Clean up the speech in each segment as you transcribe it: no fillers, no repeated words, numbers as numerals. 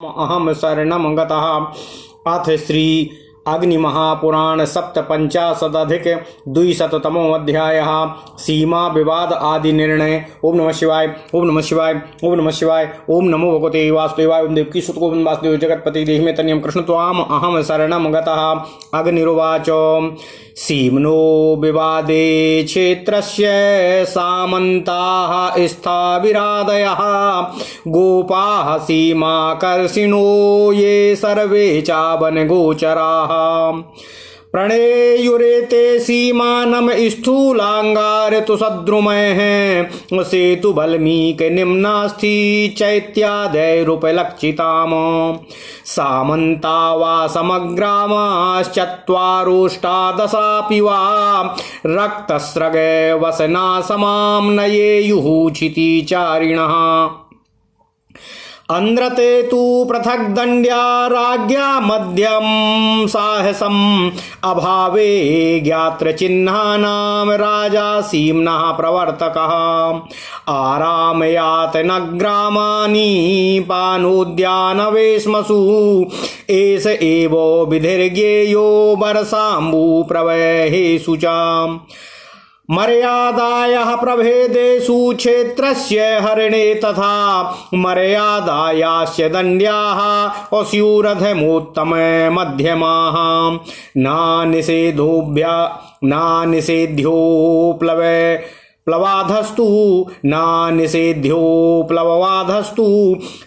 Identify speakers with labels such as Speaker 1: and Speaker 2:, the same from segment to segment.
Speaker 1: अहम शरणं गतः। अथ श्री अग्निमहापुराण सप्तपंचाशदधिक द्विशततमो अध्यायः। सीमा विवाद आदि निर्णय। ओम नमः शिवाय, ओम नमः शिवाय, ओम नमः शिवाय। ओम नमो भगवते वासुदेवाय। ओम देवकी सुत गोविंद वासुदेव जगतपति देहि मे तन्यं कृष्ण त्वाम अहम शरणं गतः। अग्निरुवाच सीम्नो विवादे क्षेत्रस्य सामन्ताः स्थाविरादयः गोपाः सीमाकर्षिणो ये सर्वे चावनगोचराः प्रणेयुरेते सीमानम स्थूलांगार तु सद्रुमः सेतु बल्मीक निम्नास्थि चैत्यादयरुपलक्षिताम् सामन्ता वा समग्रामाश्चत्वारोष्टादशापि वा रक्तस्रग वसना समां नयेयुः क्षितिचारिणः अंद्रते तु पृथक् दंड्या राज्ञा मध्यम साहसम अभावे ज्ञात्र चिन्हानां राजा सीम्नः प्रवर्तकः आरामयात नग्रामानि पानोद्यानवेश्मसु एष एव विधिर्ज्ञेयो वर्षाम्बु प्रवहेषु च मर्यादायाः प्रभेदेषु क्षेत्रस्य हरणे तथा मर्यादायाश्च दण्ड्याः अस्युरधमोत्तम मध्यमाः प्लवाधस्तु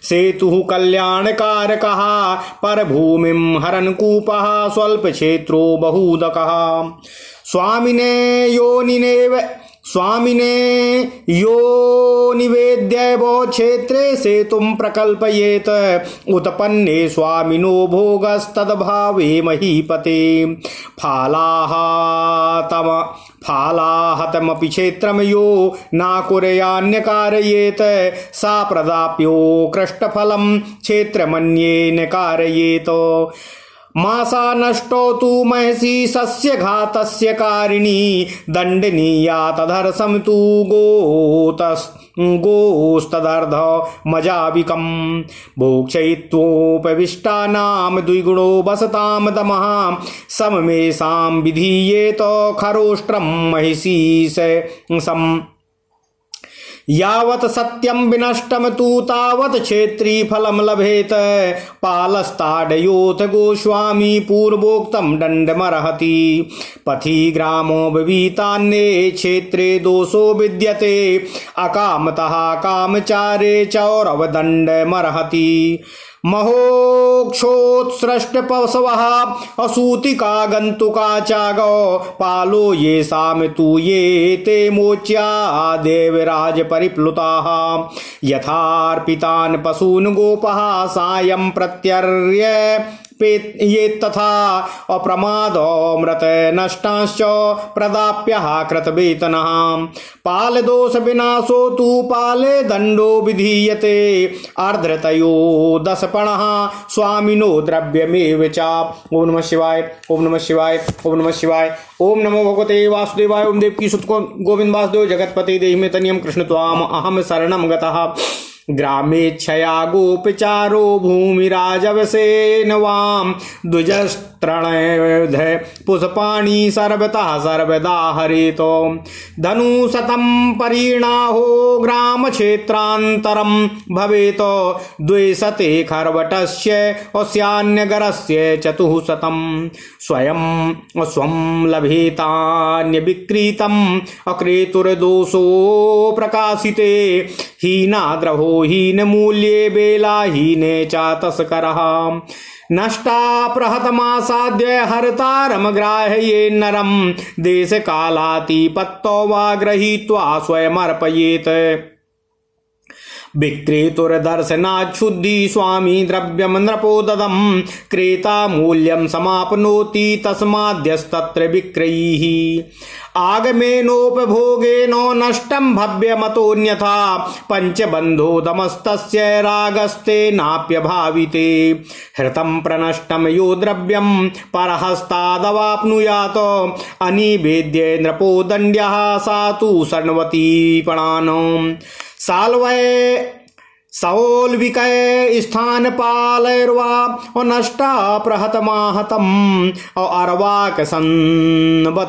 Speaker 1: सेतुः कल्याणकारकः परभूमिं हरन्कूपः स्वल्पक्षेत्रो बहूदकः स्वामिने यो निवेद्यैव क्षेत्रे सेतुं प्रकल्पयेत उत्पन्ने स्वामिनो भोगस्तद्भावे महीपते फालाहतमपि क्षेत्रं यो नाकुर्यान्यकारयेत सा प्रदाप्यो कृष्टफलं क्षेत्रमन्येन कारयेत मासा नष्टो तु महसी सस्य घातस्य कारिणी दंडनीया तदर्शम तु गोस्तदर्ध मजाविकम भोक्षयित्वोपविष्टानां द्विगुणो वसतां दमः सममेषां विधीयेत खरोष्ट्रं महिषी सम यावत् सत्यं विनष्टं तु तावत् क्षेत्री फलं लभेत पालस्ताडयोथ गोस्वामी पूर्वोक्तं दण्डमर्हति पथि ग्रामो विवीतान्ये क्षेत्रे दोषो विद्यते अकामतः कामचारे चौरवदण्डमर्हति महोक्षोत्सृष्टपशवः असूतिका गन्तुका चागौ पालो येषां तु ये ते मोच्या देवराज परिप्लुताः यथार्पितान् पशून् गोपः सायं प्रत्यर्य ये तथा अप्रमादोऽमृत नष्टांश्च प्रदाप्यः कृतवेतनः पालदोष विनाशो तु पाले दंडो विधीयते अर्धतयो दशपणः स्वामिनो द्रव्यमेव च। ओम नमः शिवाय, ओम नमः शिवाय, ओम नमः शिवाय। ओम नमो भगवते वासुदेवाय। ओम देवकी सुत गोविंद वासुदेव जगतपति देहि मे तन्यं कृष्ण त्वाम अहम शरणं गतः। ग्रामेच्छया गोपचारो भूमिराजवसेन वाम द्विजस्तृणध पुष्पाणि सर्वतः सर्वदा हरेतो धनुशतं परिणाहो ग्राम क्षेत्रान्तरं भवेत द्विशते खर्वटस्य अस्यान्यगरस्य चतुःशतं स्वं लभेतान्यविक्रीतम् अक्रेतुर्दोषो प्रकाशिते हीनाद्रहो हीनमूल्ये बेलाहीने च तस्करः नष्टा प्रहतमासाद्य हरतारमग्राह्ये नरं देशकालातिपत्तो वा गृहीत्वा स्वयमर्पयेत् विक्रेतुर्दर्शनाच्छुद्धि स्वामी द्रव्यं नृपोददं क्रेता मूल्यं समाप्नोति तस्माद्यस्तत्र विक्रयीः आगमेनोपभोगेन नष्टं भव्यमतोऽन्यथा पंचबन्धो दमस्तस्य रागस्ते नाप्यभाविते हृतं प्रनष्टं यो द्रव्यं परहस्तादवाप्नुयात् अनिवेद्य नृपोदण्ड्यः सा तु शर्णवती पणान् साल्वय सौल्विकय स्थान पालैर्वा और नष्टा प्रहत माहतम और अर्वाक संवत्सरात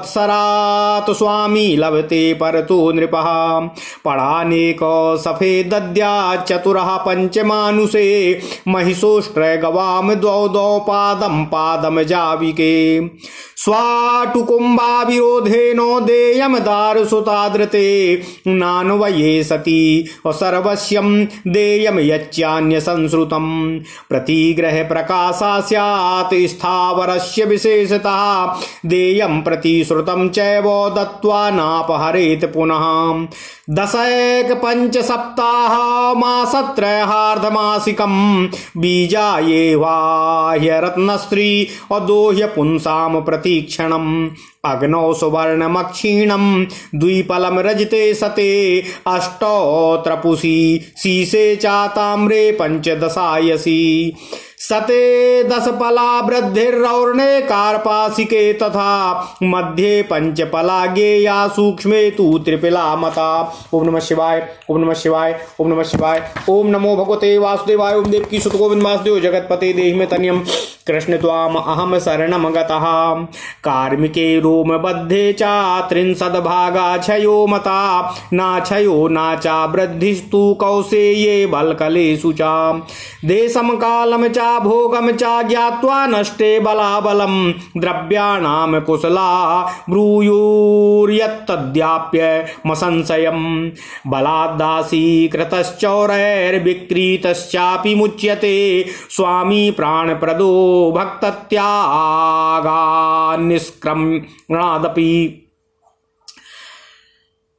Speaker 1: स्वामी लभते परतो नृपः पढ़ानेको सफेद दद्या चतुरः पंचमानुषे महिषोष्ट्र गवाम द्वौ द्वौ पादम पादम जाविके स्वाटुकुंभा विरोधेनो देयम दारुसुताद्रते नान्वये सती और सर्वस्यम देयम यच्चान्य संश्रुतम प्रतिग्रह प्रकाशा स्यात् स्थावरस्य विशेषतः देयम प्रतिश्रुतम चैव दत्त्वा नापहरेत पुनः दशैक पंच सप्ताह मासत्रयार्धमासिकम बीजाये वाह्य रत्नश्री और दोह्य पुंसाम प्रतीक्षणम अग्नौ सुवर्णमक्षीणम द्विपलम रजते सते अष्टोत्रपुषी शीशे चाताम्रे पंचदशायसी सते दशपला वृद्धिर्रौर्णे कार्पासिके तथा मध्ये पंचपला गेया सूक्ष्मे तु त्रिपिला मता। ओम नमः शिवाय, ओम नमः शिवाय, ओम नमः शिवाय। ओम नमो भगवते वासुदेवाय। ओम देवकी सुत गोविंद वासुदेव जगतपते देहि मे तन्यम कृष्ण त्वाम अहम शरणम गतः कार्मिके रोम बद्धे चा त्रिंशद्भागा क्षयो मता नाक्षयो नाचा वृद्धिस्तु कौसेये बलकलेषु चा देशम कालम चा भोगम चा ज्ञात्वा नष्टे बलाबलम द्रव्याणाम कुशला ब्रूयुर्यत्तद्याप्य मसंशयम बलाद्दासी कृतश्चौरैर्विक्रीतश्चापि मुच्यते स्वामी प्राणप्रदो भक्तत्यागा निष्क्रमणादपि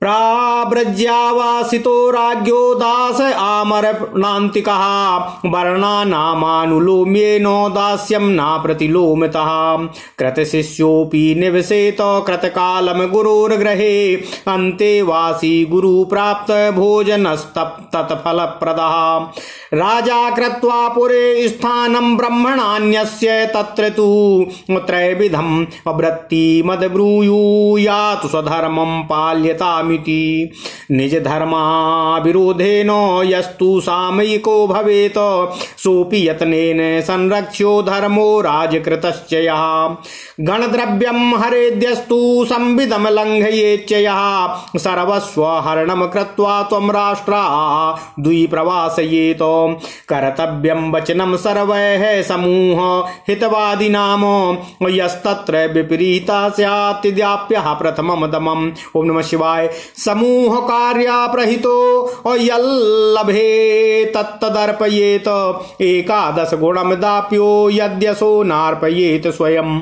Speaker 1: प्राव्रज्यावासितो राज्ञो दास आमरणान्तिकः वर्णानामानुलोम्येनो दास्यं न प्रतिलोमितः कृतशिष्योऽपि निवसेत कृतकालं गुरोर्गृहे अन्तेवासी गुरुप्राप्त भोजनस्तत्फलप्रदः राजा कृत्वा पुरे स्थानं ब्रह्मणान्यस्य तत्र तु त्रयविधं वृत्तिमद्ब्रूयात् स्वधर्मं पाल्यतामिति निज धर्मा विरोधेन यस्तु सामयिको भवेत सोऽपि यत्नेन संरक्ष्यो धर्मो राजकृतश्च यः गणद्रव्यं हरेद्यस्तु संविदं लङ्घयेच्च यः सर्वस्वहरणं कृत्वा त्वं राष्ट्रा द्विप्रवासयेत कर्तव्यं वचनं सर्वैः समूह हितवादिनाम यस्तत्र विपरीता स्यात्द्याप्यः प्रथमं दमम्। ओम नमः शिवाय। समूह कार्याप्रहितो यल्लभे तत्तदर्पयेत एकादश गुणं दाप्यो यद्यसो नार्पयेत स्वयं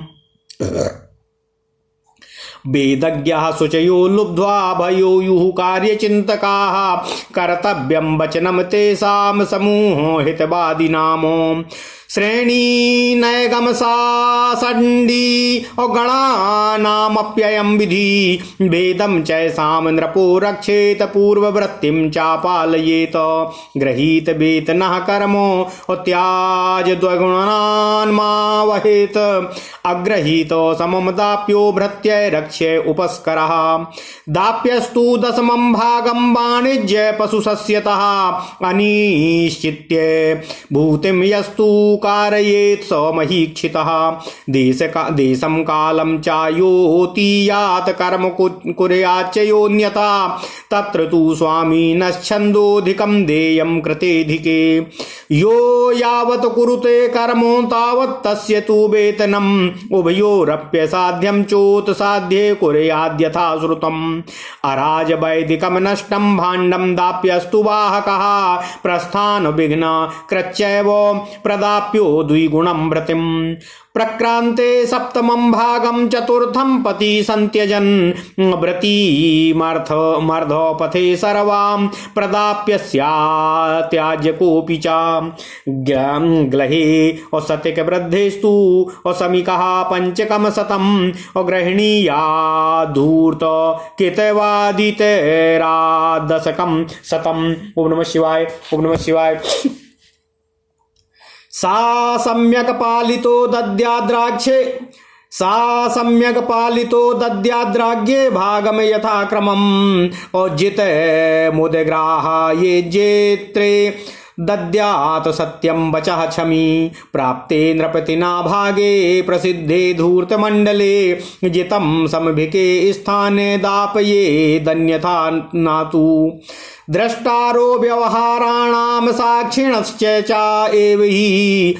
Speaker 1: वेदज्ञः शुचयो लुब्ध्वा भयोयुः कार्यचिन्तकाः कर्तव्यं वचनं तेषां समूहो हितवादिनाम श्रेणी नैगमसा सण्डी गणानामप्ययं विधि वेदं चैषां नृपो रक्षेत पूर्ववृत्तिं चापालयेत गृहीत वेतनः कर्म त्याज द्वगुणान् मा वहेत अग्रहीत समं दाप्यो भृत्यै रक्ष्य उपस्करः दाप्यस्तु दशमं भागं वाणिज्य पशुसस्यतः अनिश्चित्य भूतिं यस्तु कारयेत् समहीक्षितः देशं कालं चायोतीयात् कर्म कुर्याच्च योऽन्यथा तत्र तु स्वामिनश्छन्दोऽधिकं देयं कृतेऽधिके यो यावत् कुरुते कर्म तावत् तस्य तु वेतनम् उभयोरप्यसाध्यं चोत्साध्ये कुर्याद्यथा श्रुतम् अराजवैदिकं नष्टं भाण्डं दाप्यस्तु वाहकः प्रस्थान विघ्न कृच्चैव प्रदाप्यो द्विगुणं व्रतिम् प्रक्रान्ते सप्तमं भागं चतुर्थं पति सन्त्यजन् व्रतीमर्धपथे सर्वां प्रदाप्य स्यात्याज्य कोऽपि च ग्लहे असतिक वृद्धेस्तु असमिकः पंचकम शतं गृहिणीया धूर्त कितवादितेरादशकं शतम्। ओम नमः शिवाय, ओम नमः शिवाय। सा सम्यक पालितो दद्याद्राज्ञे भागम यथाक्रमम् औज्जित मुदग्राह ये जेत्रे दद्यात् सत्यं वचः क्षमी प्राप्ते नृपतिना भागे प्रसिद्धे धूर्तमण्डले जितं समभिके स्थाने दापये दन्यथा नातु द्रष्टारो व्यवहाराणां साक्षिणश्च च एव हि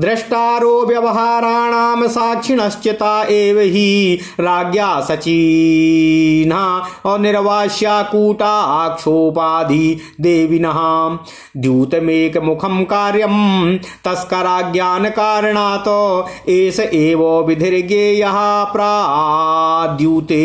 Speaker 1: द्रष्टारो व्यवहाराणां साक्षिणश्च ता एव हि राज्ञा सचीना और निर्वास्या कूटाक्षोपाधि देविनः द्यूतमेकमुखं कार्यं तस्कराज्ञान कारणात् एष एव विधिर्ज्ञेयः प्राद्यूते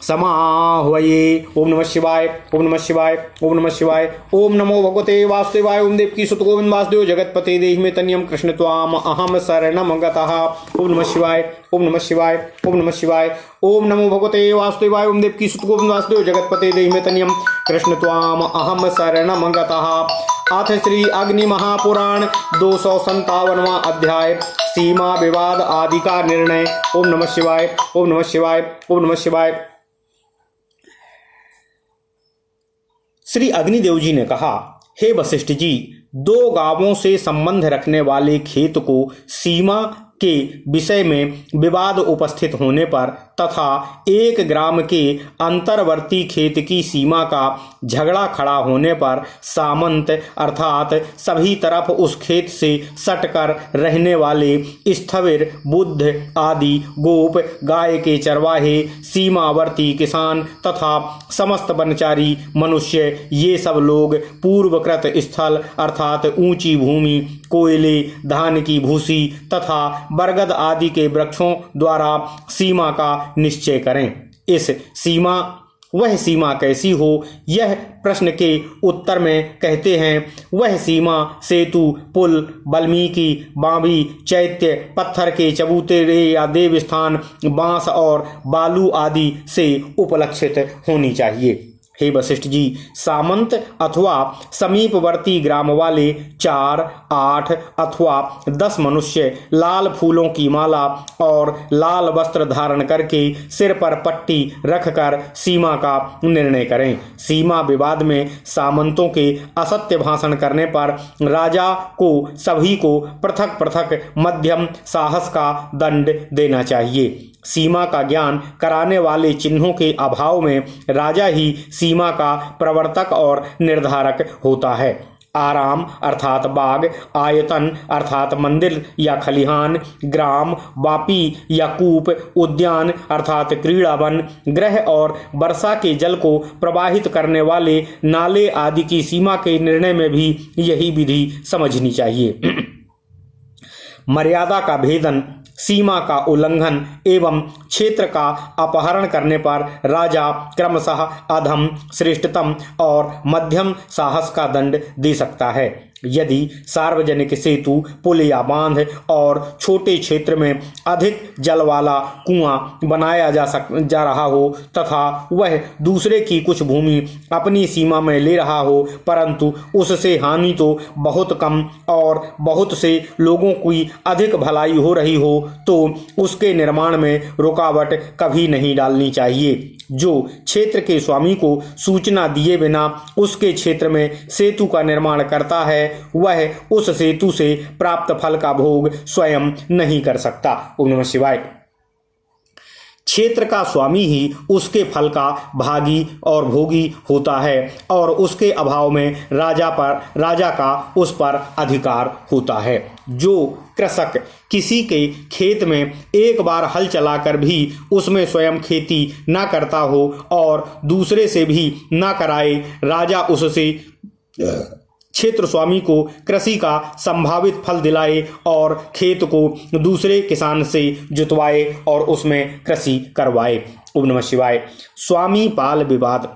Speaker 1: समाह्वये। ओम नमः शिवाय, ओम नमः शिवाय, ओम नमः शिवाय। ओम नमो भगवते वासुदेवाय। ओम देवकी सुत गोविंद वासुदेव जगतपते देहि में तन्यम कृष्ण त्वाम अहम शरणम गतः। ओम नमः शिवाय, ओम नमः शिवाय, ओम नमः शिवाय। ओम नमो भगवते वासुदेवाय। ओम देवकी सुत गोविंद वासुदेव जगतपते देहि में तन्यम कृष्ण त्वाम अहम शरणम गतः। अथ श्री अग्नि महापुराण 257वां अध्याय सीमा विवाद आदि का निर्णय। ओम नमः शिवाय, ओम नमः शिवाय, ओम नमः शिवाय। श्री अग्निदेव जी ने कहा, हे वशिष्ठ जी, 2 गांवों से संबंध रखने वाले खेत को सीमा के विषय में विवाद उपस्थित होने पर तथा 1 ग्राम के अंतर्वर्ती खेत की सीमा का झगड़ा खड़ा होने पर सामंत अर्थात सभी तरफ उस खेत से सटकर रहने वाले स्थविर बुद्ध आदि गोप गाय के चरवाहे सीमावर्ती किसान तथा समस्त वनचारी मनुष्य ये सब लोग पूर्वकृत स्थल अर्थात ऊंची भूमि कोयले धान की भूसी तथा बरगद आदि के वृक्षों द्वारा सीमा का निश्चय करें। इस सीमा वह सीमा कैसी हो, यह प्रश्न के उत्तर में कहते हैं, वह सीमा सेतु पुल वाल्मीकि बावी चैत्य पत्थर के चबूतरे या देवस्थान बांस और बालू आदि से उपलक्षित होनी चाहिए। हे वशिष्ठ जी, सामंत अथवा समीपवर्ती ग्राम वाले 4, 8 अथवा 10 मनुष्य लाल फूलों की माला और लाल वस्त्र धारण करके सिर पर पट्टी रखकर सीमा का निर्णय करें। सीमा विवाद में सामंतों के असत्य भाषण करने पर राजा को सभी को पृथक पृथक मध्यम साहस का दंड देना चाहिए। सीमा का ज्ञान कराने वाले चिन्हों के अभाव में राजा ही सीमा का प्रवर्तक और निर्धारक होता है। आराम अर्थात बाग, आयतन अर्थात मंदिर या खलिहान, ग्राम, वापी या कूप, उद्यान अर्थात क्रीड़ावन, ग्रह और वर्षा के जल को प्रवाहित करने वाले नाले आदि की सीमा के निर्णय में भी यही विधि समझनी चाहिए। मर्यादा का भेदन, सीमा का उल्लंघन एवं क्षेत्र का अपहरण करने पर राजा क्रमशः अधम, श्रेष्ठतम और मध्यम साहस का दंड दे सकता है। यदि सार्वजनिक सेतु, पुल या बांध और छोटे क्षेत्र में अधिक जल वाला कुआं बनाया जा रहा हो तथा वह दूसरे की कुछ भूमि अपनी सीमा में ले रहा हो, परंतु उससे हानि तो बहुत कम और बहुत से लोगों की अधिक भलाई हो रही हो, तो उसके निर्माण में रुकावट कभी नहीं डालनी चाहिए। जो क्षेत्र के स्वामी को सूचना दिए बिना उसके क्षेत्र में सेतु का निर्माण करता है, वह उस सेतु से प्राप्त फल का भोग स्वयं नहीं कर सकता। ओम नमः शिवाय। क्षेत्र का स्वामी ही उसके फल का भागी और भोगी होता है और उसके अभाव में राजा का उस पर अधिकार होता है। जो कृषक किसी के खेत में एक बार हल चलाकर भी उसमें स्वयं खेती न करता हो और दूसरे से भी न कराए, राजा उससे क्षेत्र स्वामी को कृषि का संभावित फल दिलाए और खेत को दूसरे किसान से जुतवाए और उसमें कृषि करवाए। ओम नमः शिवाय। स्वामी पाल विवाद।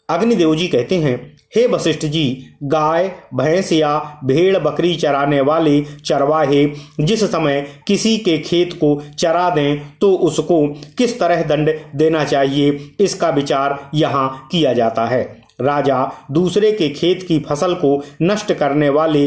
Speaker 1: अग्निदेव जी कहते हैं, हे वशिष्ठ जी, गाय, भैंस या भेड़ बकरी चराने वाले चरवाहे जिस समय किसी के खेत को चरा दें तो उसको किस तरह दंड देना चाहिए, इसका विचार यहाँ किया जाता है। राजा दूसरे के खेत की फसल को नष्ट करने वाले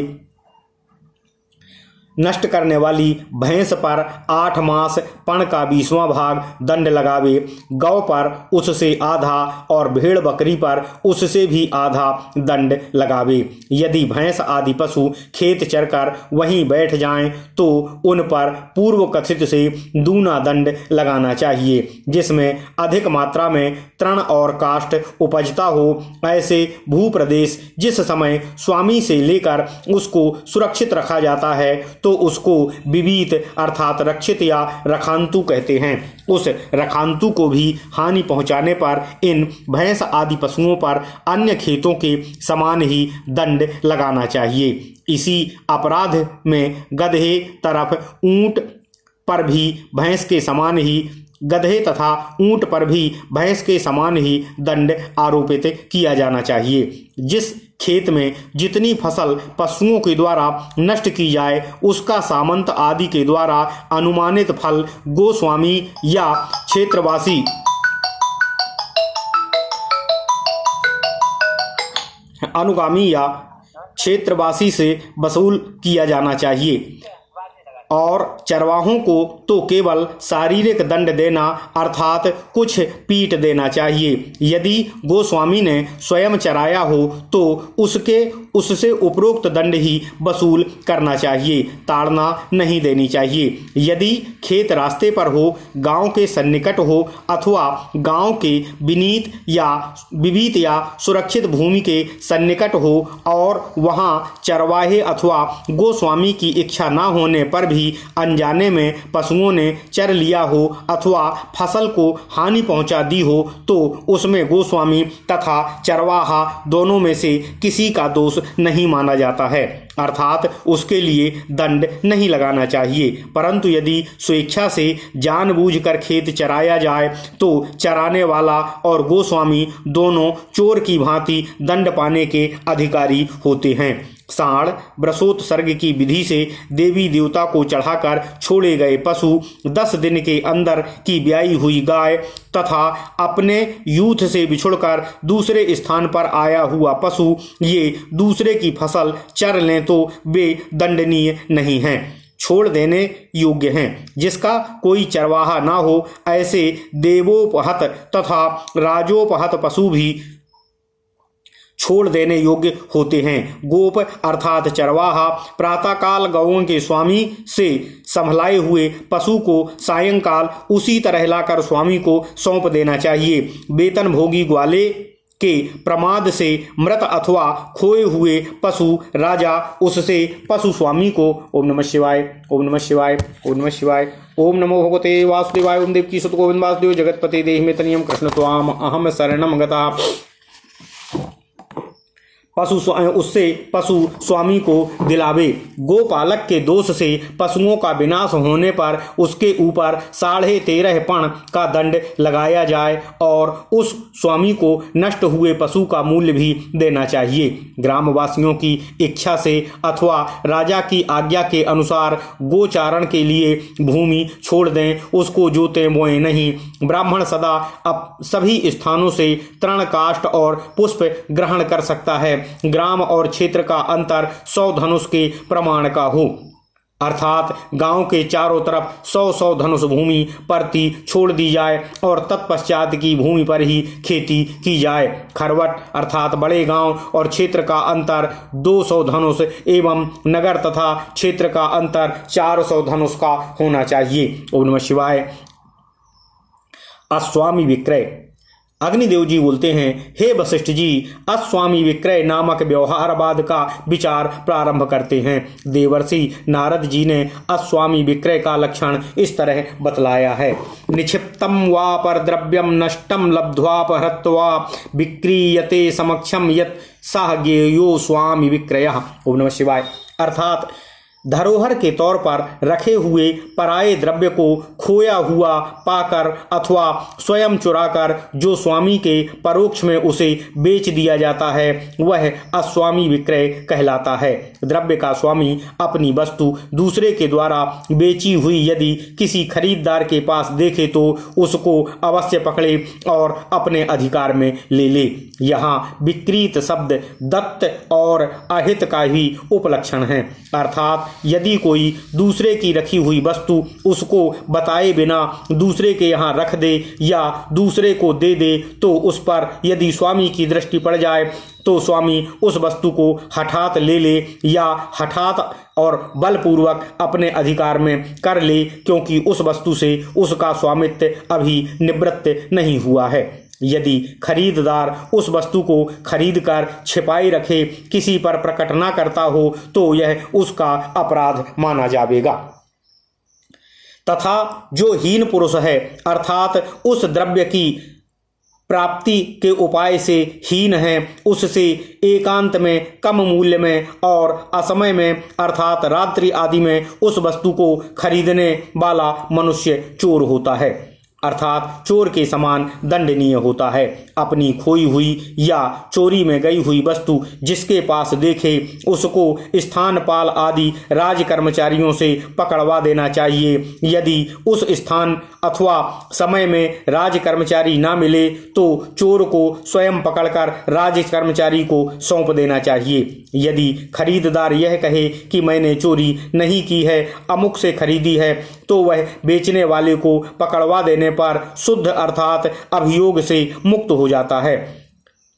Speaker 1: नष्ट करने वाली भैंस पर 8 मास पण का 20वां भाग दंड लगावे, गौ पर उससे आधा और भेड़ बकरी पर उससे भी आधा दंड लगावे। यदि भैंस आदि पशु खेत चरकर वहीं बैठ जाएं तो उन पर पूर्व कथित से दूना दंड लगाना चाहिए। जिसमें अधिक मात्रा में तृण और काष्ठ उपजता हो, ऐसे भूप्रदेश जिस समय स्वामी से लेकर उसको सुरक्षित रखा जाता है तो उसको विवीत अर्थात रक्षित या रखांतु कहते हैं। उस रखांतु को भी हानि पहुंचाने पर इन भैंस आदि पशुओं पर अन्य खेतों के समान ही दंड लगाना चाहिए। इसी अपराध में गधे तरफ ऊंट पर भी भैंस के समान ही गधे तथा ऊंट पर भी भैंस के समान ही दंड आरोपित किया जाना चाहिए। जिस खेत में जितनी फसल पशुओं के द्वारा नष्ट की जाए उसका सामंत आदि के द्वारा अनुमानित फल गोस्वामी या क्षेत्रवासी अनुगामी या क्षेत्रवासी से वसूल किया जाना चाहिए। और चरवाहों को तो केवल शारीरिक दंड देना अर्थात कुछ पीट देना चाहिए। यदि गोस्वामी ने स्वयं चराया हो तो उससे उपरोक्त दंड ही वसूल करना चाहिए, ताड़ना नहीं देनी चाहिए। यदि खेत रास्ते पर हो, गांव के सन्निकट हो अथवा गांव के विवीत या सुरक्षित भूमि के सन्निकट हो और वहां चरवाहे अथवा गोस्वामी की इच्छा न होने पर भी अनजाने में पशुओं ने चर लिया हो अथवा फसल को हानि पहुंचा दी हो तो उसमें गोस्वामी तथा चरवाहा दोनों में से किसी का दोष नहीं माना जाता है, अर्थात उसके लिए दंड नहीं लगाना चाहिए। परंतु यदि स्वेच्छा से जानबूझकर खेत चराया जाए तो चराने वाला और गोस्वामी दोनों चोर की भांति दंड पाने के अधिकारी होते हैं। साढ़ ब्रसोत सर्ग की विधि से देवी देवता को चढ़ाकर छोड़े गए पशु, 10 दिन के अंदर की ब्याई हुई गाय तथा अपने यूथ से बिछुड़कर दूसरे स्थान पर आया हुआ पशु ये दूसरे की फसल चर लें तो वे दंडनीय नहीं हैं, छोड़ देने योग्य हैं। जिसका कोई चरवाहा ना हो ऐसे देवोपहत तथा राजोपहत पशु भी छोड़ देने योग्य होते हैं। गोप अर्थात चरवाहा प्रातःकाल गौओं के स्वामी से संभलाए हुए पशु को सायंकाल उसी तरह लाकर स्वामी को सौंप देना चाहिए। वेतन भोगी ग्वाले के प्रमाद से मृत अथवा खोए हुए पशु राजा उससे पशु स्वामी को ओम नमः शिवाय ओम नमः शिवाय ओम नमः शिवाय ओम नमो भगवते वासुदेवाय ओम देवकी सुत गोविंद वासुदेव जगतपते देहि मे तनियम कृष्ण त्वाम अहम शरणम गता। उससे पशु स्वामी को दिलावे। गोपालक के दोष से पशुओं का विनाश होने पर उसके ऊपर 13.5 पण का दंड लगाया जाए और उस स्वामी को नष्ट हुए पशु का मूल्य भी देना चाहिए। ग्रामवासियों की इच्छा से अथवा राजा की आज्ञा के अनुसार गोचारण के लिए भूमि छोड़ दें, उसको जोतें बोएं नहीं। ब्राह्मण सदा सभी स्थानों से तृण काष्ठ और पुष्प ग्रहण कर सकता है। ग्राम और क्षेत्र का अंतर 100 धनुष के प्रमाण का हो, अर्थात गांव के चारों तरफ 100 धनुष भूमि परती छोड़ दी जाए और तत्पश्चात की भूमि पर ही खेती की जाए। खरवट अर्थात बड़े गांव और क्षेत्र का अंतर 200 धनुष एवं नगर तथा क्षेत्र का अंतर 400 धनुष का होना चाहिए। ओम नमः शिवाय। अस्वामी विक्रय। अग्निदेव जी बोलते हैं, हे वशिष्ठ जी, अस्वामी विक्रय नामक व्यवहारवाद का विचार प्रारंभ करते हैं। देवर्षि नारद जी ने अस्वामी विक्रय का लक्षण इस तरह बतलाया है। निक्षिप्तम वा पर द्रव्यम नष्टम लब्ध्वा परहत्वा विक्रीयते समक्षम यत् सह ज्ञेयो स्वामी विक्रयः। ओम नमः शिवाय। अर्थात धरोहर के तौर पर रखे हुए पराये द्रव्य को खोया हुआ पाकर अथवा स्वयं चुराकर जो स्वामी के परोक्ष में उसे बेच दिया जाता है वह अस्वामी विक्रय कहलाता है। द्रव्य का स्वामी अपनी वस्तु दूसरे के द्वारा बेची हुई यदि किसी खरीदार के पास देखे तो उसको अवश्य पकड़े और अपने अधिकार में ले ले। यहाँ विक्रीत शब्द दत्त और अहित का ही उपलक्षण है, अर्थात यदि कोई दूसरे की रखी हुई वस्तु उसको बताए बिना दूसरे के यहाँ रख दे या दूसरे को दे दे तो उस पर यदि स्वामी की दृष्टि पड़ जाए तो स्वामी उस वस्तु को हठात ले ले या हठात और बलपूर्वक अपने अधिकार में कर ले, क्योंकि उस वस्तु से उसका स्वामित्व अभी निवृत्त नहीं हुआ है। यदि खरीददार उस वस्तु को खरीदकर छिपाए रखे किसी पर प्रकट न करता हो तो यह उसका अपराध माना जाएगा। तथा जो हीन पुरुष है अर्थात उस द्रव्य की प्राप्ति के उपाय से हीन है, उससे एकांत में कम मूल्य में और असमय में अर्थात रात्रि आदि में उस वस्तु को खरीदने वाला मनुष्य चोर होता है, अर्थात चोर के समान दंडनीय होता है। अपनी खोई हुई या चोरी में गई हुई वस्तु जिसके पास देखे उसको स्थानपाल आदि राज कर्मचारियों से पकड़वा देना चाहिए। यदि उस स्थान अथवा समय में राज कर्मचारी ना मिले तो चोर को स्वयं पकड़कर राज कर्मचारी को सौंप देना चाहिए। यदि खरीददार यह कहे कि मैंने चोरी नहीं की है, अमुक से खरीदी है, तो वह बेचने वाले को पकड़वा देने पर शुद्ध अर्थात अभियोग से मुक्त हो जाता है।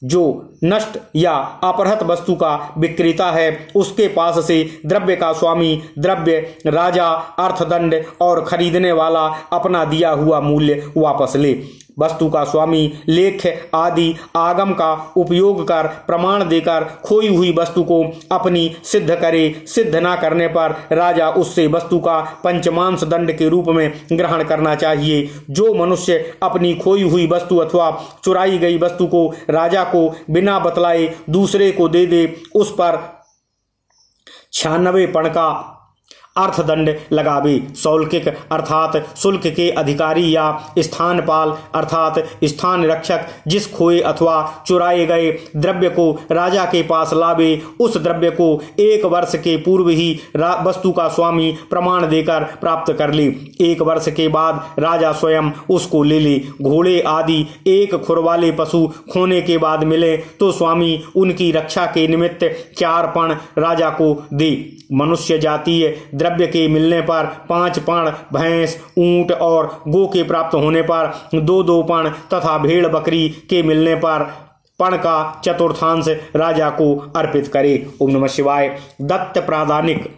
Speaker 1: जो नष्ट या अपहृत वस्तु का विक्रेता है उसके पास से द्रव्य का स्वामी द्रव्य, राजा, अर्थदंड और खरीदने वाला अपना दिया हुआ मूल्य वापस ले। वस्तु का स्वामी लेख आदि आगम का उपयोग कर प्रमाण देकर खोई हुई वस्तु को अपनी सिद्ध करे। सिद्ध न करने पर राजा उससे वस्तु का पंचमांश दंड के रूप में ग्रहण करना चाहिए। जो मनुष्य अपनी खोई हुई वस्तु अथवा चुराई गई वस्तु को राजा को बिना बतलाए दूसरे को दे दे उस पर 96 पण का अर्थदंड लगावे। सौल्किक अर्थात शुल्क के अधिकारी या स्थानपाल अर्थात स्थान रक्षक जिस खोए अथवा चुराए गए द्रव्य को राजा के पास लावे उस द्रव्य को 1 वर्ष के पूर्व ही वस्तु का स्वामी प्रमाण देकर प्राप्त कर ले। 1 वर्ष के बाद राजा स्वयं उसको ले ले। घोड़े आदि 1 खुर वाले पशु खोने के बाद मिले तो स्वामी उनकी रक्षा के निमित्त 4 पण राजा को दे। मनुष्य जातीय द्रव्य के मिलने पर 5 पण, भैंस, ऊंट और गो के प्राप्त होने पर 2-2 पण तथा भेड़ बकरी के मिलने पर पण का चतुर्थांश राजा को अर्पित करे। ओम नमः शिवाय। दत्त प्रादानिक।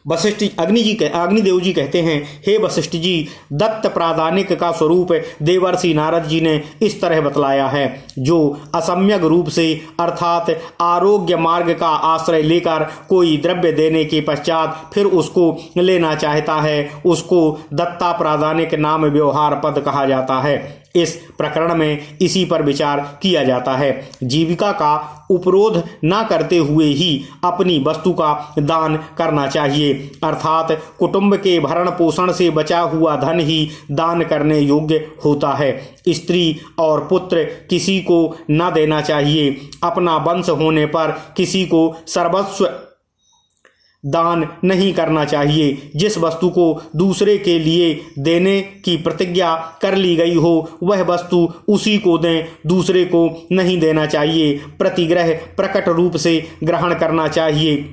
Speaker 1: वशिष्ठ अग्निदेव जी कहते हैं, हे वशिष्ठ जी, दत्त प्रादानिक का स्वरूप देवर्षि नारद जी ने इस तरह बतलाया है। जो असम्यक रूप से अर्थात आरोग्य मार्ग का आश्रय लेकर कोई द्रव्य देने के पश्चात फिर उसको लेना चाहता है उसको दत्ता प्रादानिक नाम व्यवहार पद कहा जाता है। इस प्रकरण में इसी पर विचार किया जाता है। जीविका का उपरोध न करते हुए ही अपनी वस्तु का दान करना चाहिए, अर्थात कुटुंब के भरण पोषण से बचा हुआ धन ही दान करने योग्य होता है। स्त्री और पुत्र किसी को न देना चाहिए। अपना वंश होने पर किसी को सर्वस्व दान नहीं करना चाहिए। जिस वस्तु को दूसरे के लिए देने की प्रतिज्ञा कर ली गई हो वह वस्तु उसी को दें, दूसरे को नहीं देना चाहिए। प्रतिग्रह प्रकट रूप से ग्रहण करना चाहिए।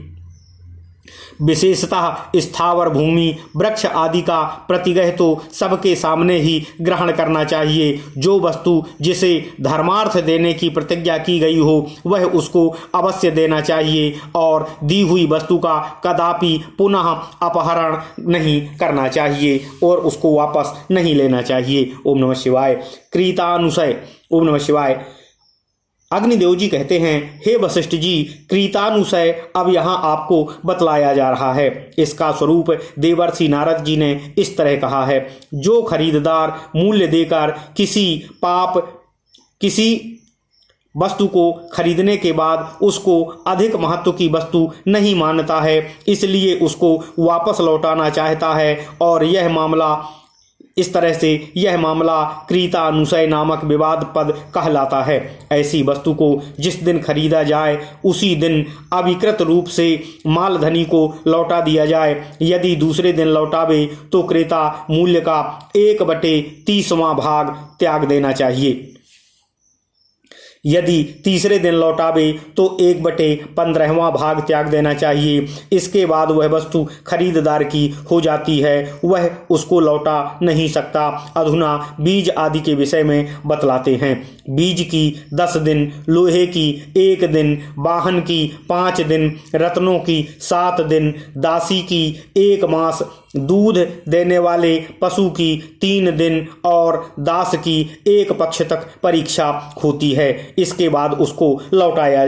Speaker 1: विशेषतः स्थावर भूमि वृक्ष आदि का प्रतिग्रह तो सबके सामने ही ग्रहण करना चाहिए। जो वस्तु जिसे धर्मार्थ देने की प्रतिज्ञा की गई हो वह उसको अवश्य देना चाहिए और दी हुई वस्तु का कदापि पुनः अपहरण नहीं करना चाहिए और उसको वापस नहीं लेना चाहिए। ओम नमः शिवाय। क्रीतानुशय। ओम नमः शिवाय। अग्निदेव जी कहते हैं, हे वशिष्ठ जी, क्रीतानुशय अब यहाँ आपको बतलाया जा रहा है। इसका स्वरूप देवर्षि नारद जी ने इस तरह कहा है। जो खरीददार मूल्य देकर किसी वस्तु को खरीदने के बाद उसको अधिक महत्व की वस्तु नहीं मानता है, इसलिए उसको वापस लौटाना चाहता है और यह मामला क्रीतानुशय नामक विवाद पद कहलाता है। ऐसी वस्तु को जिस दिन खरीदा जाए उसी दिन अविकृत रूप से मालधनी को लौटा दिया जाए। यदि दूसरे दिन लौटावे तो क्रेता मूल्य का 1/30वां भाग त्याग देना चाहिए। यदि तीसरे दिन लौटावे तो 1/15वां भाग त्याग देना चाहिए। इसके बाद वह वस्तु खरीदार की हो जाती है, वह उसको लौटा नहीं सकता। अधुना बीज आदि के विषय में बतलाते हैं। बीज की 10 दिन, लोहे की 1 दिन, वाहन की 5 दिन, रत्नों की 7 दिन, दासी की 1 मास, दूध देने वाले पशु की 3 दिन और दास की 1 पक्ष तक परीक्षा होती है। इसके बाद उसको लौटाया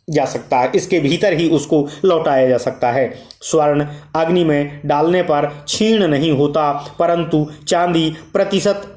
Speaker 1: जा सकता है, इसके भीतर ही उसको लौटाया जा सकता है। स्वर्ण अग्नि में डालने पर क्षीण नहीं होता, परंतु चांदी प्रतिशत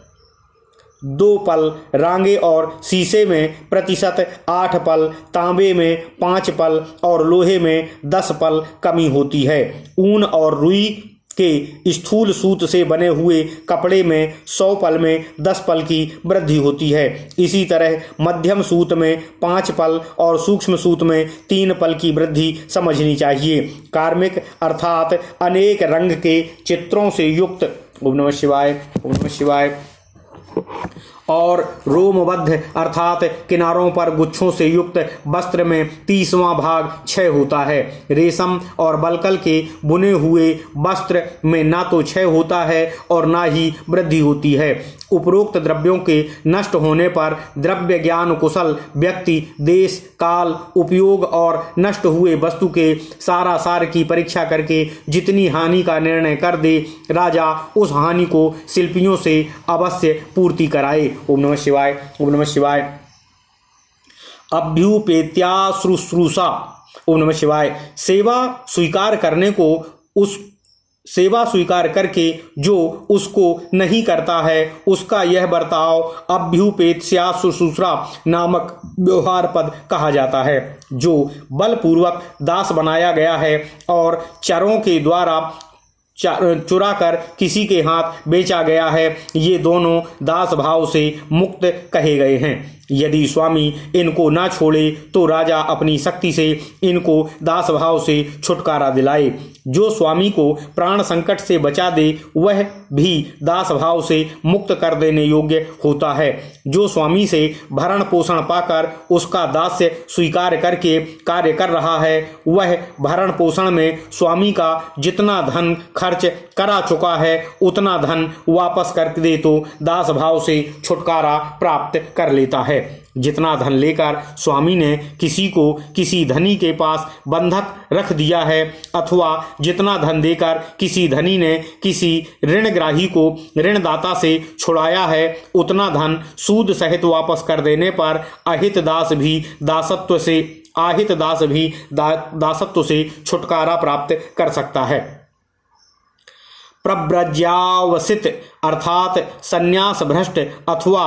Speaker 1: 2 पल, रांगे और शीशे में प्रतिशत 8 पल, तांबे में 5 पल और लोहे में 10 पल कमी होती है। ऊन और रुई के स्थूल सूत से बने हुए कपड़े में 100 पल में 10 पल की वृद्धि होती है। इसी तरह मध्यम सूत में 5 पल और सूक्ष्म सूत में 3 पल की वृद्धि समझनी चाहिए। कार्मिक अर्थात अनेक रंग के चित्रों से युक्त, ओम नमः शिवाय, ओम नमः शिवाय, और रोमबद्ध अर्थात किनारों पर गुच्छों से युक्त वस्त्र में 30वां भाग क्षय होता है। रेशम और बलकल के बुने हुए वस्त्र में ना तो क्षय होता है और ना ही वृद्धि होती है। उपरोक्त द्रव्यों के नष्ट होने पर द्रव्य ज्ञान कुशल व्यक्ति देश, काल, उपयोग और नष्ट हुए वस्तु के सार की परीक्षा करके जितनी हानि का निर्णय कर दे, राजा उस हानि को शिल्पियों से अवश्य पूर्ति कराए। ओम नमः शिवाय, ओम नमः शिवाय। अभ्युपेत्या शुश्रूषा, ओम नमः शिवाय। सेवा स्वीकार करने को उस सेवा स्वीकार करके जो उसको नहीं करता है उसका यह बर्ताव अभ्युपेत्या शुश्रूषा नामक व्यवहार पद कहा जाता है। जो बलपूर्वक दास बनाया गया है और चरों के द्वारा चुरा कर किसी के हाथ बेचा गया है, ये दोनों दास भाव से मुक्त कहे गए हैं। यदि स्वामी इनको ना छोड़े तो राजा अपनी शक्ति से इनको दास भाव से छुटकारा दिलाए। जो स्वामी को प्राण संकट से बचा दे वह भी दास भाव से मुक्त कर देने योग्य होता है। जो स्वामी से भरण पोषण पाकर उसका दास्य स्वीकार करके कार्य कर रहा है, वह भरण पोषण में स्वामी का जितना धन खर्च करा चुका है उतना धन वापस कर दे तो दास भाव से छुटकारा प्राप्त कर लेता है। जितना धन लेकर स्वामी ने किसी को किसी धनी के पास बंधक रख दिया है अथवा जितना धन देकर किसी धनी ने किसी ऋणग्राही को ऋणदाता से छुड़ाया है, उतना धन सूद सहित वापस कर देने पर अहित दास भी दासत्व से छुटकारा प्राप्त कर सकता है। प्रव्रज्यावसित अर्थात संन्यास भ्रष्ट अथवा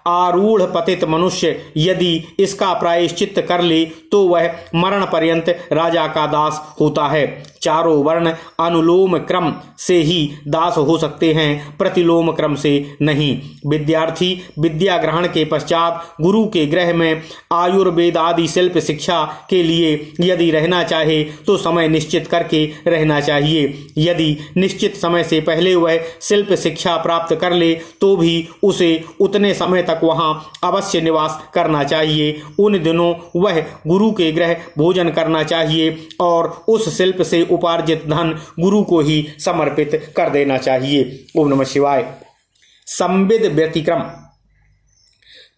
Speaker 1: आरूढ़ पतित मनुष्य यदि इसका प्रायश्चित्त कर ले तो वह मरण पर्यंत राजा का दास होता है। चारों वर्ण अनुलोम क्रम से ही दास हो सकते हैं, प्रतिलोम क्रम से नहीं। विद्यार्थी विद्या ग्रहण के पश्चात गुरु के गृह में आयुर्वेद आदि शिल्प शिक्षा के लिए यदि रहना चाहे तो समय निश्चित करके रहना चाहिए। यदि निश्चित समय से पहले वह शिल्प शिक्षा प्राप्त कर ले तो भी उसे उतने समय तक वहां अवश्य निवास करना चाहिए। उन दिनों वह गुरु के गृह भोजन करना चाहिए और उस शिल्प से उपार्जित धन गुरु को ही समर्पित कर देना चाहिए। ओम नमः शिवाय। संविद व्यतिक्रम।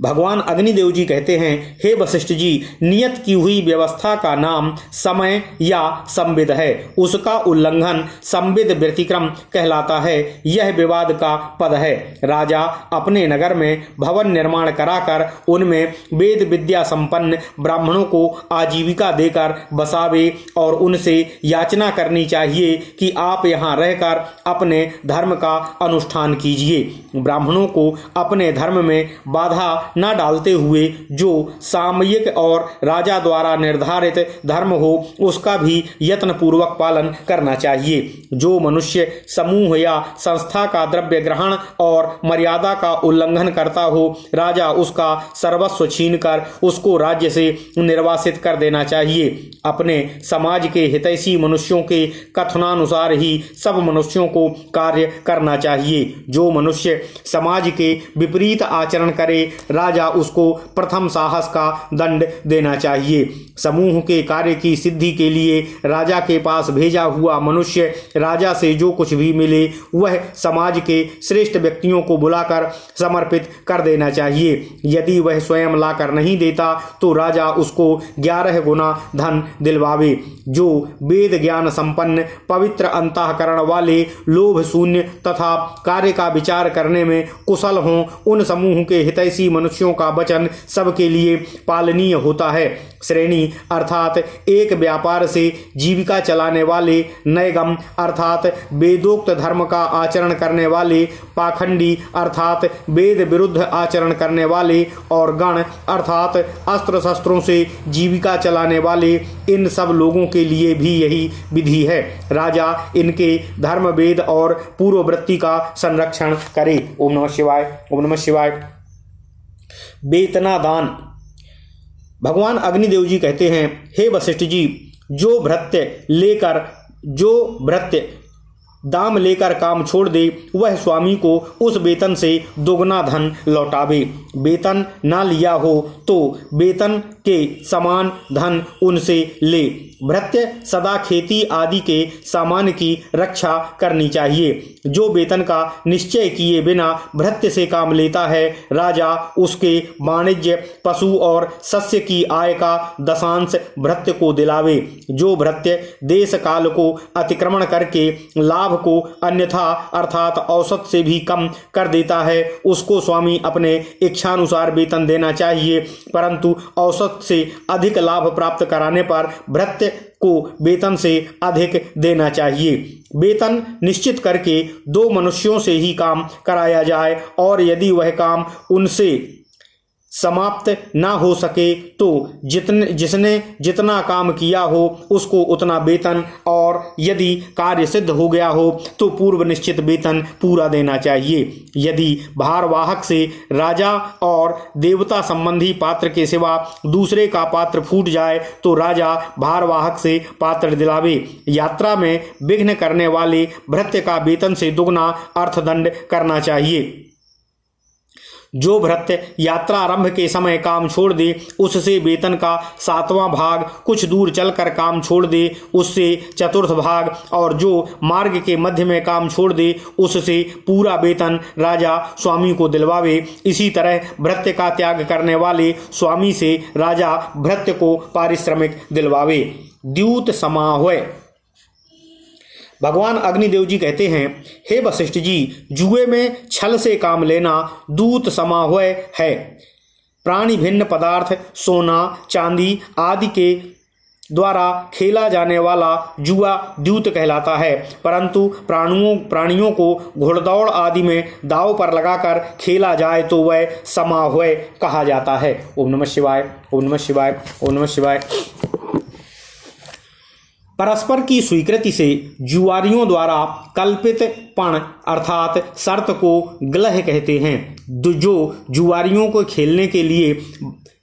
Speaker 1: भगवान अग्निदेव जी कहते हैं, हे वशिष्ठ जी, नियत की हुई व्यवस्था का नाम समय या संविद है। उसका उल्लंघन संविद व्यतिक्रम कहलाता है। यह विवाद का पद है। राजा अपने नगर में भवन निर्माण कराकर उनमें वेद विद्या संपन्न ब्राह्मणों को आजीविका देकर बसावे और उनसे याचना करनी चाहिए कि आप यहाँ रहकर अपने धर्म का अनुष्ठान कीजिए। ब्राह्मणों को अपने धर्म में बाधा न डालते हुए जो सामयिक और राजा द्वारा निर्धारित धर्म हो उसका भी यत्न पूर्वक पालन करना चाहिए। जो मनुष्य समूह या संस्था का द्रव्य ग्रहण और मर्यादा का उल्लंघन करता हो, राजा उसका सर्वस्व छीनकर उसको राज्य से निर्वासित कर देना चाहिए। अपने समाज के हितैषी मनुष्यों के कथनानुसार ही सब मनुष्यों को कार्य करना चाहिए। जो मनुष्य समाज के विपरीत आचरण करे, राजा उसको प्रथम साहस का दंड देना चाहिए। समूह के कार्य की सिद्धि के लिए राजा के पास भेजा हुआ मनुष्य राजा से जो कुछ भी मिले वह समाज के श्रेष्ठ व्यक्तियों को बुलाकर समर्पित कर देना चाहिए। यदि वह स्वयं लाकर नहीं देता तो राजा उसको 11 गुना धन दिलवावे। जो वेद ज्ञान संपन्न, पवित्र अंतःकरण वाले, लोभ शून्य तथा कार्य का विचार करने में कुशल हों, उन समूह के हितैषी मनुष्यों का वचन सबके लिए पालनीय होता है। श्रेणी अर्थात एक व्यापार से जीविका चलाने वाले, नैगम अर्थात वेदोक्त धर्म का आचरण करने वाले, पाखंडी अर्थात वेद विरुद्ध आचरण करने वाले और गण अर्थात अस्त्र शस्त्रों से जीविका चलाने वाले, इन सब लोगों के लिए भी यही विधि है। राजा इनके धर्म, वेद और पूर्ववृत्ति का संरक्षण करे। ओम नमः शिवाय। ओम नमः शिवाय। वेतना दान। भगवान अग्निदेव जी कहते हैं, हे वशिष्ठ जी, जो भृत्य दाम लेकर काम छोड़ दे वह स्वामी को उस वेतन से दोगुना धन लौटावे। वेतन ना लिया हो तो वेतन के समान धन उनसे ले। भृत्य सदा खेती आदि के सामान की रक्षा करनी चाहिए। जो वेतन का निश्चय किए बिना भृत्य से काम लेता है, राजा उसके वाणिज्य, पशु और सस्य की आय का दशांश भृत्य को दिलावे। जो भृत्य देश काल को अतिक्रमण करके लाभ को अन्यथा अर्थात औसत से भी कम कर देता है, उसको स्वामी अपने इच्छानुसार वेतन देना चाहिए, परंतु औसत से अधिक लाभ प्राप्त कराने पर भृत्य को वेतन से अधिक देना चाहिए। वेतन निश्चित करके 2 मनुष्यों से ही काम कराया जाए और यदि वह काम उनसे समाप्त ना हो सके तो जिसने जितना काम किया हो उसको उतना वेतन, और यदि कार्य सिद्ध हो गया हो तो पूर्व निश्चित वेतन पूरा देना चाहिए। यदि भारवाहक से राजा और देवता संबंधी पात्र के सिवा दूसरे का पात्र फूट जाए तो राजा भारवाहक से पात्र दिलावे। यात्रा में विघ्न करने वाले भृत्य का वेतन से दुगना अर्थदंड करना चाहिए। जो भृत्य यात्रा आरंभ के समय काम छोड़ दे उससे वेतन का 7वां भाग, कुछ दूर चलकर काम छोड़ दे उससे 4th भाग, और जो मार्ग के मध्य में काम छोड़ दे उससे पूरा वेतन राजा स्वामी को दिलवावे। इसी तरह भृत्य का त्याग करने वाले स्वामी से राजा भृत्य को पारिश्रमिक दिलवावे। द्यूत समाह्वय। भगवान अग्निदेव जी कहते हैं, हे वशिष्ठ जी, जुए में छल से काम लेना दूत समाह्वय है। प्राणी भिन्न पदार्थ, सोना चांदी आदि के द्वारा खेला जाने वाला जुआ द्यूत कहलाता है, परंतु प्राणियों को घुड़दौड़ आदि में दांव पर लगाकर खेला जाए तो वह समाह्वय कहा जाता है। ओम नमः शिवाय। ओम नमः शिवाय। ओम नमः शिवाय। परस्पर की स्वीकृति से जुआरियों द्वारा कल्पित पण अर्थात शर्त को ग्लह कहते हैं। जो जुआरियों को खेलने के लिए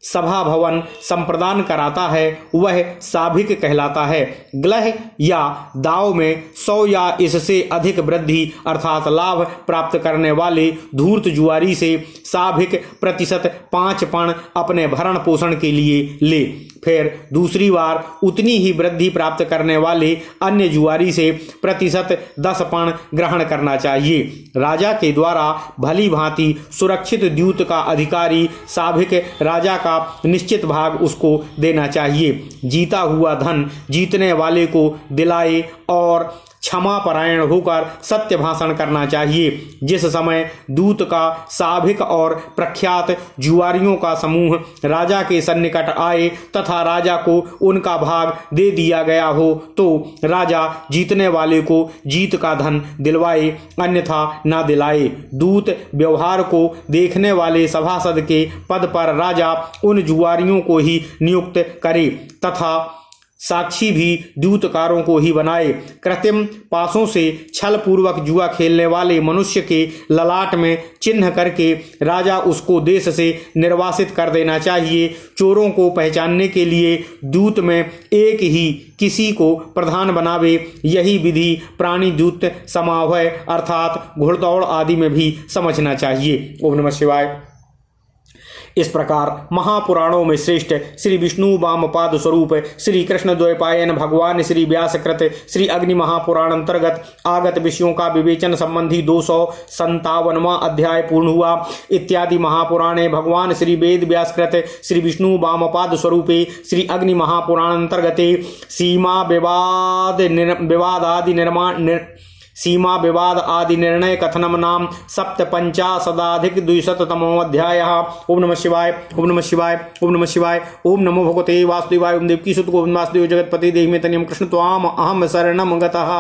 Speaker 1: सभा भवन संप्रदान कराता है वह साभिक कहलाता है। ग्लह या दाव में 100 या इससे अधिक वृद्धि अर्थात लाभ प्राप्त करने वाले धूर्त जुआरी से साभिक प्रतिशत 5 पण अपने भरण पोषण के लिए ले। फिर दूसरी बार उतनी ही वृद्धि प्राप्त करने वाले अन्य जुआरी से प्रतिशत 10 पण ग्रहण करना चाहिए। राजा के द्वारा भली भांति सुरक्षित द्यूत का अधिकारी साभिक राजा का निश्चित भाग उसको देना चाहिए। जीता हुआ धन जीतने वाले को दिलाए और क्षमा परायण होकर सत्य भाषण करना चाहिए। जिस समय दूत का साभिक और प्रख्यात जुआरियों का समूह राजा के सन्निकट आए तथा राजा को उनका भाग दे दिया गया हो तो राजा जीतने वाले को जीत का धन दिलवाए, अन्यथा न दिलाए। दूत व्यवहार को देखने वाले सभासद के पद पर राजा उन जुआरियों को ही नियुक्त करे तथा साक्षी भी द्यूतकारों को ही बनाए। कृत्रिम पासों से छल पूर्वक जुआ खेलने वाले मनुष्य के ललाट में चिन्ह करके राजा उसको देश से निर्वासित कर देना चाहिए। चोरों को पहचानने के लिए दूत में एक ही किसी को प्रधान बनावे। यही विधि प्राणी दूत समाह्वय अर्थात घुड़दौड़ आदि में भी समझना चाहिए। ओम नमः शिवाय। इस प्रकार महापुराणों में श्रेष्ठ श्री विष्णु वामपाद स्वरूप श्री कृष्ण द्वैपायन भगवान श्री व्यासकृत श्री अग्नि महापुराण अंतर्गत आगत विषयों का विवेचन संबंधी 257वां अध्याय पूर्ण हुआ। इत्यादि महापुराणे भगवान श्री वेद व्यासकृत श्री विष्णु वामपाद स्वरूपे श्री अग्नि महापुराण अंतर्गते सीमा विवाद आदि निर्णय कथनम नाम सप्तपंचाशदाधिक द्विशततमोऽध्यायः। ओम नमः शिवाय, ओम नमः शिवाय, ओम नमः शिवाय। ओम नमो भगवते वासुदेवाय। ओम देवकी सुत गोविंद वासुदेव जगतपति देहि में तनियम कृष्ण त्वाम अहम शरणम गतः।